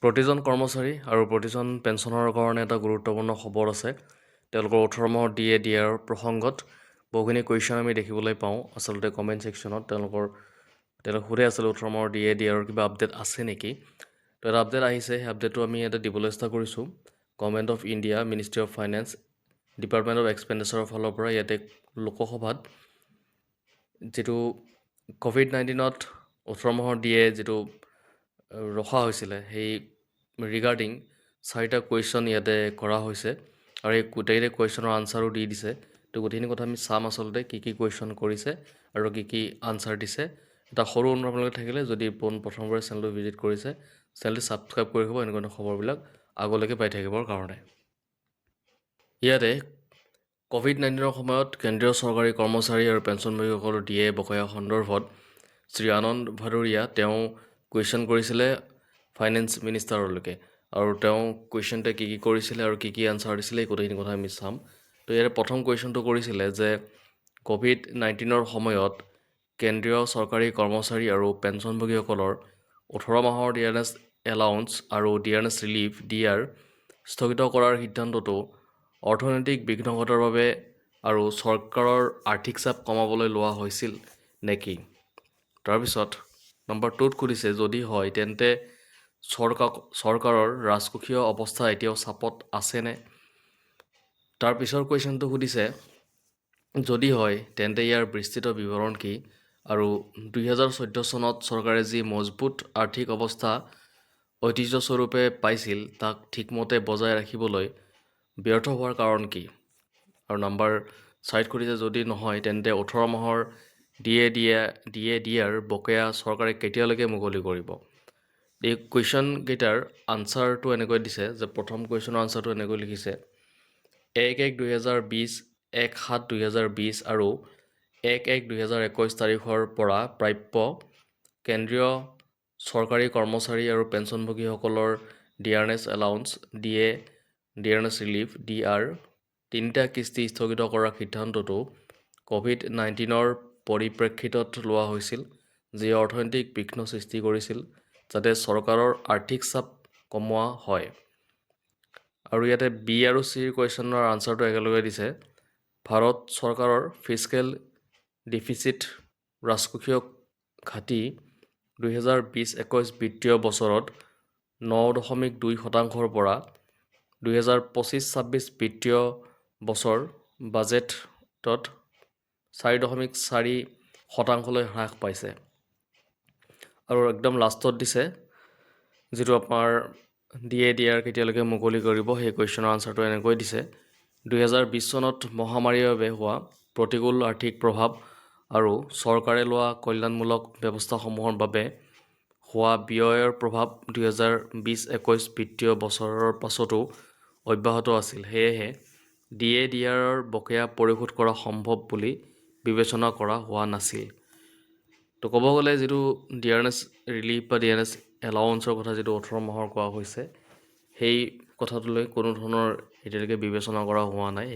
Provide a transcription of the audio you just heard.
প্ৰতিজন কৰ্মচাৰী আৰু প্ৰতিজন পেঞ্চনৰ কাৰণে এটা গুৰুত্বপূৰ্ণ খবৰ আছে। তেওঁলোকৰ 18 মাহৰ DAৰ প্ৰসংগত বহুখিনি কুৱেশ্যন আমি দেখিবলৈ পাওঁ। আচলতে কমেণ্ট ছেকশ্যনত তেওঁলোক সোধে আচলতে 18 মাহৰ DAৰ কিবা আপডেট আছে নেকি? তো এটা আপডেট আহিছে, সেই আপডেটটো আমি ইয়াতে দিবলৈ চেষ্টা কৰিছোঁ। Government of India, ministry of finance, department of এক্সপেণ্ডিচাৰৰ ফালৰ পৰা ইয়াতে লোকসভাত যিটো COVID-19ত 18 মাহৰ DA যিটো ৰখা হৈছিলে, সেই ৰিগাৰ্ডিং 4টা কুৱেশ্যন ইয়াতে কৰা হৈছে আৰু এই গোটেইকেইটা কুৱেশ্যনৰ আনচাৰো দি দিছে। তো গোটেইখিনি কথা আমি চাম আচলতে কি কুৱেশ্যন কৰিছে আৰু কি আনচাৰ দিছে। এটা সৰু অনুৰোধ আপোনালোকে থাকিলে যদি প্ৰথমবাৰ চেনেলটো ভিজিট কৰিছে, চেনেলটো ছাবস্ক্ৰাইব কৰি ৰাখিব এনেকুৱা খবৰবিলাক আগলৈকে পাই থাকিবৰ কাৰণে। ইয়াতে COVID-19ৰ সময়ত কেন্দ্ৰীয় চৰকাৰী কৰ্মচাৰী আৰু পেঞ্চনভোগীসকলৰ DA বকেয়া সন্দৰ্ভত শ্ৰী আনন্দ ভাদুৰীয়া তেওঁ কুৱেশ্যন কৰিছিলে ফাইনেন্স মিনিষ্টাৰলৈকে আৰু তেওঁ কুৱেশ্যনটোৱে কি কৰিছিলে আৰু কি আনচাৰ দিছিলে এই গোটেইখিনি কথা আমি চাম। তো ইয়াৰে প্ৰথম কুৱেশ্যনটো কৰিছিলে যে COVID-19ৰ সময়ত কেন্দ্ৰীয় চৰকাৰী কৰ্মচাৰী আৰু পেঞ্চনভোগীসকলৰ 18 মাহৰ ডিয়াৰনেছ এলাউন্স আৰু ডিয়াৰনেছ ৰিলিফ DR স্থগিত কৰাৰ সিদ্ধান্তটো অৰ্থনৈতিক বিঘ্নঘটাৰ বাবে আৰু চৰকাৰৰ আৰ্থিক চাপ কমাবলৈ লোৱা হৈছিল নেকি? তাৰপিছত নম্বৰ 2ত সুধিছে যদি হয় তেন্তে চৰকাৰৰ ৰাজকোষীয় অৱস্থা এতিয়াও চাপত আছেনে? তাৰ পিছৰ কুৱেশ্যনটো সুধিছে যদি হয় তেন্তে ইয়াৰ বিস্তৃত বিৱৰণ কি আৰু 2014 চনত চৰকাৰে যি মজবুত আৰ্থিক অৱস্থা ঐতিহ্যস্বৰূপে পাইছিল তাক ঠিকমতে বজাই ৰাখিবলৈ ব্যৰ্থ হোৱাৰ কাৰণ কি? আৰু নম্বৰ 4ত সুধিছে যদি নহয় তেন্তে 18 মাহৰ DAৰ বকেয়া চৰকাৰে কেতিয়ালৈকে মুকলি কৰিব? এই কুৱেশ্যনকেইটাৰ আনচাৰটো এনেকৈ দিছে যে প্ৰথম কুৱেশ্যনৰ আনচাৰটো এনেকৈ লিখিছে 1-1-2020, 1-7-2020 আৰু 1-1-2021 তাৰিখৰ পৰা প্ৰাপ্য কেন্দ্ৰীয় চৰকাৰী কৰ্মচাৰী আৰু পেঞ্চনভোগীসকলৰ dearness allowance DA, dearness relief DR 3টা কিস্তি স্থগিত কৰাৰ সিদ্ধান্তটো COVID-19ৰ পৰিপ্ৰেক্ষিতত লোৱা হৈছিল, যি অৰ্থনৈতিক বিঘ্ন সৃষ্টি কৰিছিল যাতে চৰকাৰৰ আৰ্থিক চাপ কমোৱা হয়। আৰু ইয়াতে B আৰু C কুৱেশ্যনৰ আনচাৰটো একেলগে দিছে ভাৰত চৰকাৰৰ ফিস্কেল ডিফিচিট ৰাজকোষীয় ঘাটি 2020-21 বিত্তীয় বছৰত 9.2%ৰ পৰা 2025-26 বিত্তীয় বছৰ বাজেটত 4.4%লৈ হ্ৰাস পাইছে। আৰু একদম লাষ্টত দিছে যিটো আপোনাৰ DAৰ কেতিয়ালৈকে মুকলি কৰিব সেই কুৱেশ্যনৰ আনচাৰটো এনেকৈ দিছে 2020 চনত মহামাৰীৰ বাবে হোৱা প্ৰতিকূল আৰ্থিক প্ৰভাৱ আৰু চৰকাৰে লোৱা কল্যাণমূলক ব্যৱস্থাসমূহৰ বাবে হোৱা ব্যয়ৰ প্ৰভাৱ 2020-21 বিত্তীয় বছৰৰ পাছতো অব্যাহত আছিল। সেয়েহে DAৰ বকেয়া পৰিশোধ কৰা সম্ভৱ বুলি বিবেচনা কৰা হোৱা নাছিল। তো ক'ব গ'লে যিটো ডিয়াৰনেছ ৰিলিফ বা ডিয়াৰনেছ এলাউন্সৰ কথা যিটো 18 মাহৰ কোৱা হৈছে সেই কথাটোলৈ কোনো ধৰণৰ এতিয়ালৈকে বিবেচনা কৰা হোৱা নাই।